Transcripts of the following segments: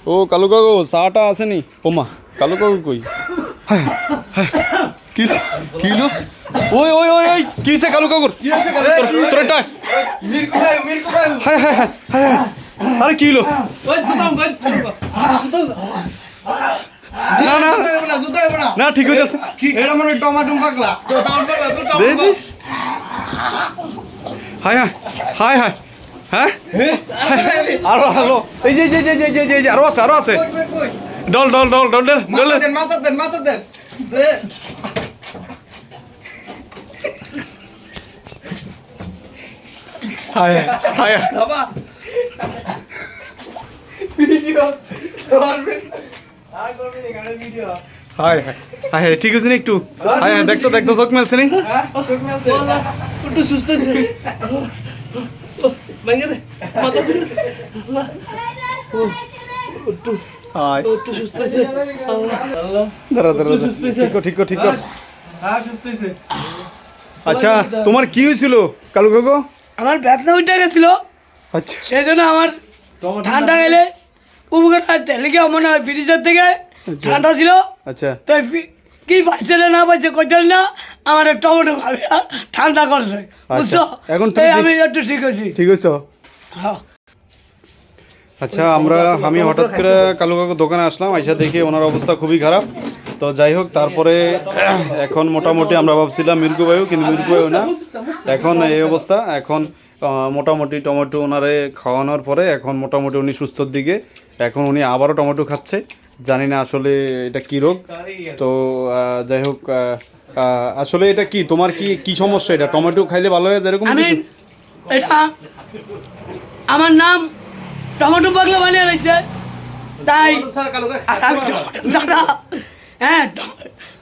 ও কালু কাকু চাটা আসেনি ওমা কালু কাকু কই হ্যাঁ হ্যাঁ কিলো কিলো ওই ওই ওই ওই কিসে কালু কাকুর তোর এটা হ্যাঁ হ্যাঁ হ্যাঁ হ্যাঁ আরে কিলো না না না ঠিক হয়ে যাচ্ছে টমাটো পাকলা হায় হায় হায় হায় হ্যাঁ আরো আরো এই যে যে যে যে যে যে আরো আছে doll doll doll doll doll মাথা দেন হায় হায় বাবা ভিডিও হায় হায় হায় ঠিক আছে না একটু হায় হায় দেখতো দেখতো চোখ মেলছে নি একটু সুস্থ আছে ভাঙে দে মাথা দিলে হায় একটু সুস্থ আছে আল্লাহ দাঁড়া দাঁড়া ঠিক ঠিক হ্যাঁ সুস্থ আছে আচ্ছা তোমার কি হয়েছিল কালু কাকু আমার ব্যথা উঠে গেছিল আচ্ছা সেই জন্য আমার ঠান্ডা গেলে উপকার তেলেকে মনে হয় ব্রিজের থেকে ঠান্ডা ছিল আচ্ছা তো কি পাইছে না পাইছে কইতে না আমার টমেটো খাবে ঠান্ডা করছে বুঝছো এখন তাই আমি একটু ঠিক আছি ঠিক হয়েছ হ্যাঁ আচ্ছা আমি হঠাৎ করে কালু কাকু দোকানে আসলাম আইসা দেখি ওনার অবস্থা খুবই খারাপ তো যাই হোক তারপরে এখন মোটামুটি আমরা ভাবছিলাম মির্গু ভাইও কিন্তু মির্গু ভাইও না এখন এই অবস্থা এখন মোটামুটি টমেটো ওনারে খাওয়ানোর পরে এখন মোটামুটি উনি সুস্থর দিকে এখন উনি আবারও টমেটো খাচ্ছে জানি না আসলে এটা কী রোগ তো যাই হোক আসলে এটা কি তোমার কি সমস্যা এটা টমেটো খাইলে ভালো হয়ে যায় এরকম আমি এটা আমার নাম টমেটো পাগলা বানিয়ে রয়েছে তাই হ্যাঁ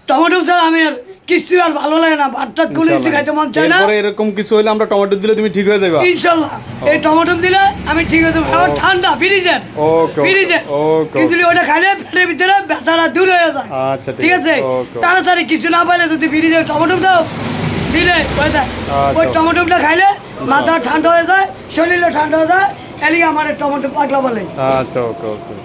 টমেটো ছাড়া আমি আর কিছু আর ভালো লাগে না ভাত টাত কোনো কিছু খাইতে মন চায় না এরকম কিছু হলে আমরা টমেটো দিলে তুমি ঠিক হয়ে যাবে ইনশাল্লাহ এই টমেটো দিলে আমি ঠিক হয়ে যাবো এখন ঠান্ডা ফ্রিজের ফ্রিজের কিন্তু ওটা খাইলে পেটের ভিতরে ব্যথাটা দূর হয়ে যায় আচ্ছা ঠিক আছে তাড়াতাড়ি কিছু না পাইলে যদি ফ্রিজে টমেটো দাও দিলে ওই টমেটোটা খাইলে মাথা ঠান্ডা হয়ে যায় শরীরও ঠান্ডা হয়ে যায় এলিগে আমার টমেটো পাগলা বলে আচ্ছা ওকে ওকে